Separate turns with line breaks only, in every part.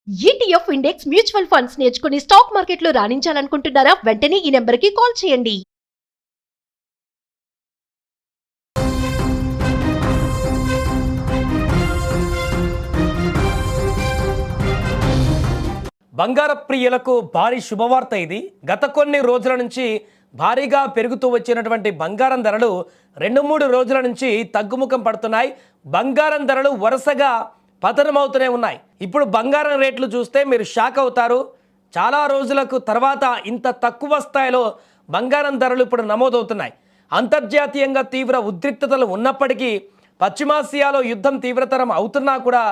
ETF index mutual funds నేర్చుకుని stock మార్కెట్లో రాణించాలనుకుంటున్నారా? వెంటనే ఈ నెంబర్కి కాల్ చేయండి.
బంగార ప్రియులకు భారీ శుభవార్త ఇది. గత కొన్ని రోజుల నుంచి భారీగా పెరుగుతూ వచ్చినటువంటి బంగారం ధరలు 2-3 రోజుల నుంచి తగ్గుముఖం పడుతున్నాయి. బంగారం ధరలు వరుసగా పతనమవుతూనే ఉన్నాయి. ఇప్పుడు బంగారం రేట్లు చూస్తే మీరు షాక్ అవుతారు. చాలా రోజులకు తర్వాత ఇంత తక్కువ స్థాయిలో బంగారం ధరలు ఇప్పుడు నమోదవుతున్నాయి. అంతర్జాతీయంగా తీవ్ర ఉద్రిక్తతలు ఉన్నప్పటికీ, పశ్చిమాసియాలో యుద్ధం తీవ్రతరం అవుతున్నా కూడా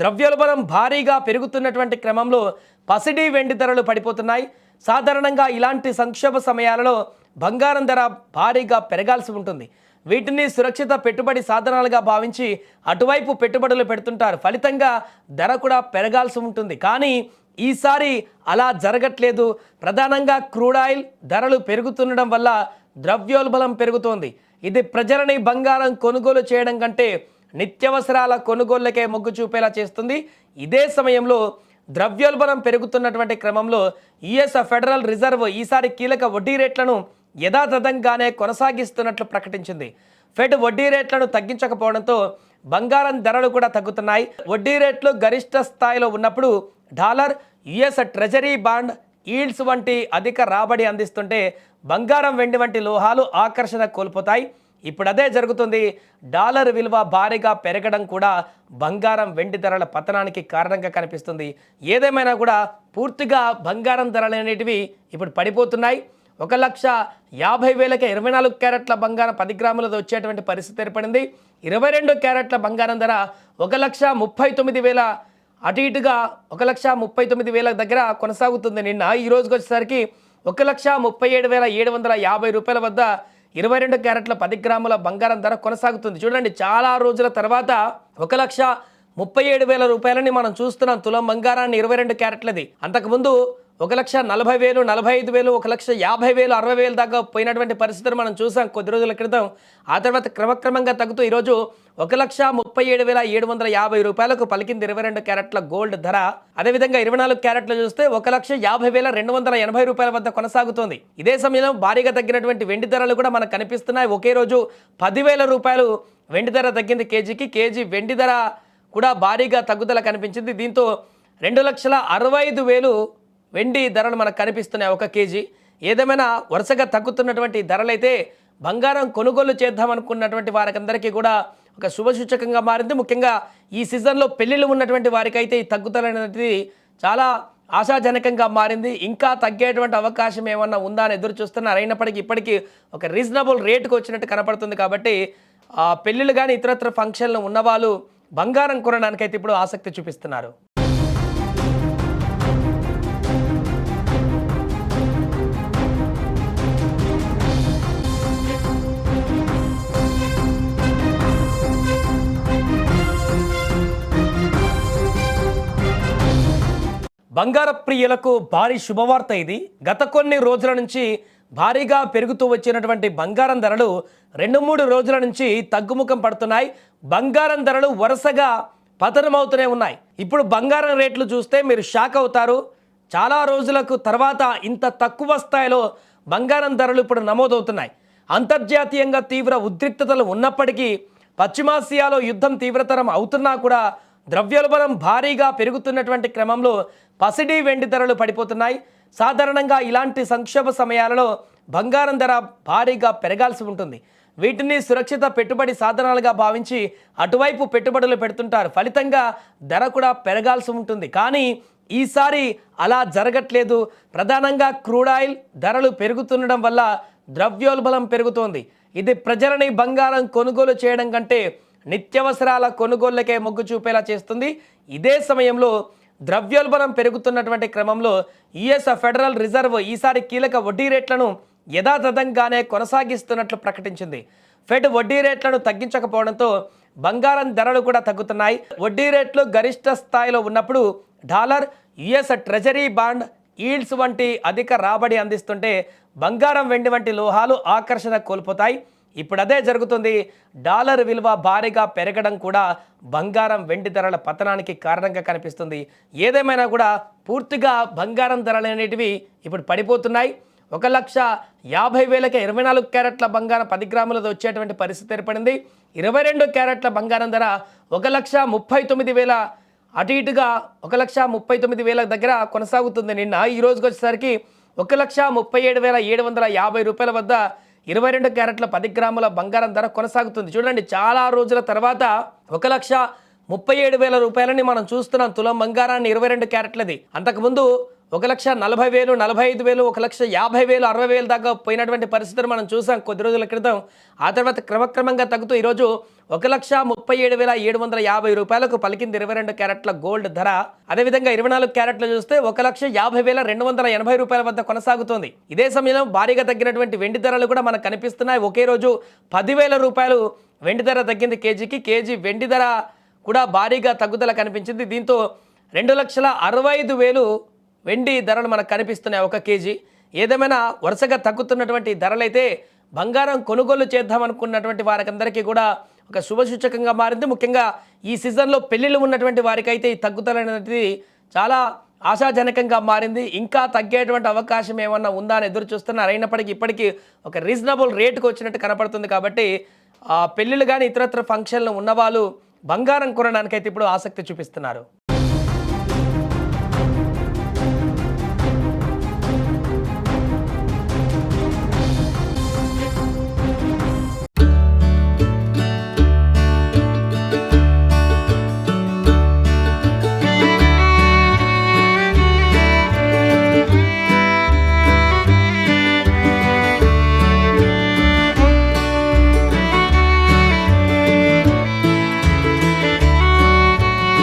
ద్రవ్యోల్బణం భారీగా పెరుగుతున్నటువంటి క్రమంలో పసిడి వెండి ధరలు పడిపోతున్నాయి. సాధారణంగా ఇలాంటి సంక్షోభ సమయాలలో బంగారం ధర భారీగా పెరగాల్సి ఉంటుంది. వీటిని సురక్షిత పెట్టుబడి సాధనాలుగా భావించి అటువైపు పెట్టుబడులు పెడుతుంటారు. ఫలితంగా ధర కూడా పెరగాల్సి ఉంటుంది. కానీ ఈసారి అలా జరగట్లేదు. ప్రధానంగా క్రూడ్ ఆయిల్ ధరలు పెరుగుతుండడం వల్ల ద్రవ్యోల్బణం పెరుగుతోంది. ఇది ప్రజలని బంగారం కొనుగోలు చేయడం కంటే నిత్యావసరాల కొనుగోళ్లకే మొగ్గు చూపేలా చేస్తుంది. ఇదే సమయంలో ద్రవ్యోల్బణం పెరుగుతున్నటువంటి క్రమంలో యుఎస్ ఫెడరల్ రిజర్వ్ ఈసారి కీలక వడ్డీ రేట్లను యథాతథంగానే కొనసాగిస్తున్నట్లు ప్రకటించింది. ఫెడ్ వడ్డీ రేట్లను తగ్గించకపోవడంతో బంగారం ధరలు కూడా తగ్గుతున్నాయి. వడ్డీ రేట్లు గరిష్ట స్థాయిలో ఉన్నప్పుడు dollar, US treasury bond yields వంటి అధిక రాబడి అందిస్తుంటే బంగారం, వెండి వంటి లోహాలు ఆకర్షణ కోల్పోతాయి. ఇప్పుడు అదే జరుగుతుంది. డాలర్ విలువ భారీగా పెరగడం కూడా బంగారం, వెండి ధరల పతనానికి కారణంగా కనిపిస్తుంది. ఏదేమైనా కూడా పూర్తిగా బంగారం ధరలు అనేటివి ఇప్పుడు పడిపోతున్నాయి. 1,50,000కే 24 క్యారెట్ల బంగారం 10 గ్రాములతో వచ్చేటువంటి పరిస్థితి ఏర్పడింది. 22 క్యారెట్ల బంగారం ధర 1,39,000 అటు ఇటుగా 1,39,000 దగ్గర కొనసాగుతుంది. నిన్న ఈ రోజుకి వచ్చేసరికి 1,37,750 రూపాయల వద్ద 22 క్యారెట్ల 10 గ్రాముల బంగారం ధర కొనసాగుతుంది. చూడండి, చాలా రోజుల తర్వాత 1,37,000 రూపాయలని మనం చూస్తున్నాం తులం బంగారాన్ని 22 క్యారెట్లది. అంతకుముందు 1,40,000, 45,000, 1,50,000, 60,000 దాకా పోయినటువంటి పరిస్థితులు మనం చూసాం కొద్ది రోజుల క్రితం. ఆ తర్వాత క్రమక్రమంగా తగ్గుతూ ఈరోజు 1,37,750 రూపాయలకు పలికింది 22 క్యారెట్ల గోల్డ్ ధర. అదేవిధంగా 24 క్యారెట్లు చూస్తే 1,50,280 రూపాయల వద్ద కొనసాగుతోంది. ఇదే సమయంలో భారీగా తగ్గినటువంటి వెండి ధరలు కూడా మనకు కనిపిస్తున్నాయి. ఒకే రోజు 10,000 రూపాయలు వెండి ధర తగ్గింది కేజీకి. కేజీ వెండి ధర కూడా భారీగా తగ్గుదల కనిపించింది. దీంతో 2,65,000 వెండి ధరలు మనకు కనిపిస్తున్నాయి ఒక కేజీ. ఏదేమైనా వరుసగా తగ్గుతున్నటువంటి ధరలైతే బంగారం కొనుగోలు చేద్దామనుకున్నటువంటి వారికందరికీ కూడా ఒక శుభసూచకంగా మారింది. ముఖ్యంగా ఈ సీజన్లో పెళ్లిళ్ళు ఉన్నటువంటి వారికైతే ఈ తగ్గుదల అనేది చాలా ఆశాజనకంగా మారింది. ఇంకా తగ్గేటువంటి అవకాశం ఏమన్నా ఉందా అని ఎదురు చూస్తున్నారు. అయినప్పటికీ ఇప్పటికీ ఒక రీజనబుల్ రేటుకు వచ్చినట్టు కనపడుతుంది. కాబట్టి పెళ్లిళ్ళు కానీ ఇతరత్ర ఫంక్షన్లు ఉన్నవాళ్ళు బంగారం కొనడానికైతే ఇప్పుడు ఆసక్తి చూపిస్తున్నారు. బంగార ప్రియులకు భారీ శుభవార్త ఇది. గత కొన్ని రోజుల నుంచి భారీగా పెరుగుతూ వచ్చినటువంటి బంగారం ధరలు 2-3 రోజుల నుంచి తగ్గుముఖం పడుతున్నాయి. బంగారం ధరలు వరుసగా పతనమవుతూనే ఉన్నాయి. ఇప్పుడు బంగారం రేట్లు చూస్తే మీరు షాక్ అవుతారు. చాలా రోజులకు తర్వాత ఇంత తక్కువ స్థాయిలో బంగారం ధరలు ఇప్పుడు నమోదవుతున్నాయి. అంతర్జాతీయంగా తీవ్ర ఉద్రిక్తతలు ఉన్నప్పటికీ, పశ్చిమాసియాలో యుద్ధం తీవ్రతరం అవుతున్నా కూడా ద్రవ్యోల్బణం భారీగా పెరుగుతున్నటువంటి క్రమంలో పసిడి వెండి ధరలు పడిపోతున్నాయి. సాధారణంగా ఇలాంటి సంక్షోభ సమయాలలో బంగారం ధర భారీగా పెరగాల్సి ఉంటుంది. వీటిని సురక్షిత పెట్టుబడి సాధనాలుగా భావించి అటువైపు పెట్టుబడులు పెడుతుంటారు. ఫలితంగా ధర కూడా పెరగాల్సి ఉంటుంది. కానీ ఈసారి అలా జరగట్లేదు. ప్రధానంగా క్రూడ్ ఆయిల్ ధరలు పెరుగుతుండడం వల్ల ద్రవ్యోల్బణం పెరుగుతోంది. ఇది ప్రజలని బంగారం కొనుగోలు చేయడం కంటే నిత్యావసరాల కొనుగోళ్లకే మొగ్గు చూపేలా చేస్తుంది. ఇదే సమయంలో ద్రవ్యోల్బణం పెరుగుతున్నటువంటి క్రమంలో యుఎస్ ఫెడరల్ రిజర్వ్ ఈసారి కీలక వడ్డీ రేట్లను యథాతథంగానే కొనసాగిస్తున్నట్లు ప్రకటించింది. ఫెడ్ వడ్డీ రేట్లను తగ్గించకపోవడంతో బంగారం ధరలు కూడా తగ్గుతున్నాయి. వడ్డీ రేట్లు గరిష్ట స్థాయిలో ఉన్నప్పుడు dollar, US treasury bond yields వంటి అధిక రాబడి అందిస్తుంటే బంగారం, వెండి వంటి లోహాలు ఆకర్షణ కోల్పోతాయి. ఇప్పుడు అదే జరుగుతుంది. డాలర్ విలువ భారీగా పెరగడం కూడా బంగారం వెండి ధరల పతనానికి కారణంగా కనిపిస్తుంది. ఏదేమైనా కూడా పూర్తిగా బంగారం ధరలు అనేటివి ఇప్పుడు పడిపోతున్నాయి. 1,50,000కి 24 క్యారెట్ల బంగారం 10 గ్రాములతో వచ్చేటువంటి పరిస్థితి ఏర్పడింది. 22 క్యారెట్ల బంగారం ధర 1,39,000 అటు ఇటుగా 1,39,000 దగ్గర కొనసాగుతుంది. నిన్న ఈ రోజుకి వచ్చేసరికి 1,37,750 రూపాయల వద్ద 22 క్యారెట్ల 10 గ్రాముల బంగారం ధర కొనసాగుతుంది. చూడండి, చాలా రోజుల తర్వాత 1,37,000 రూపాయలని మనం చూస్తున్నాం తులం బంగారాన్ని 22 క్యారెట్లది. అంతకుముందు 1,40,000, 45,000, 1,50,000, 60,000 దాకా పోయినటువంటి పరిస్థితిని మనం చూసాం కొద్ది రోజుల క్రితం. ఆ తర్వాత క్రమక్రమంగా తగ్గుతూ ఈరోజు 1,37,750 రూపాయలకు పలికింది 22 క్యారెట్ల గోల్డ్ ధర. అదేవిధంగా 24 క్యారెట్లు చూస్తే 1,50,280 రూపాయల వద్ద కొనసాగుతోంది. ఇదే సమయంలో భారీగా తగ్గినటువంటి వెండి ధరలు కూడా మనకు కనిపిస్తున్నాయి. ఒకే రోజు 10,000 రూపాయలు వెండి ధర తగ్గింది కేజీకి. కేజీ వెండి ధర కూడా భారీగా తగ్గుదల కనిపించింది. దీంతో 2,65,000 వెండి ధరలు మనకు కనిపిస్తున్నాయి ఒక కేజీ. ఏదేమైనా వరుసగా తగ్గుతున్నటువంటి ధరలైతే బంగారం కొనుగోలు చేద్దామనుకున్నటువంటి వారికందరికీ కూడా ఒక శుభసూచకంగా మారింది. ముఖ్యంగా ఈ సీజన్లో పెళ్లిళ్ళు ఉన్నటువంటి వారికైతే ఈ తగ్గుదల అనేది చాలా ఆశాజనకంగా మారింది. ఇంకా తగ్గేటువంటి అవకాశం ఏమన్నా ఉందా అని ఎదురు చూస్తున్నారు. అయినప్పటికీ ఇప్పటికీ ఒక రీజనబుల్ రేటుకు వచ్చినట్టు కనపడుతుంది. కాబట్టి పెళ్ళిళ్ళు కానీ ఇతరత్ర ఫంక్షన్లు ఉన్నవాళ్ళు బంగారం కొనడానికైతే ఇప్పుడు ఆసక్తి చూపిస్తున్నారు.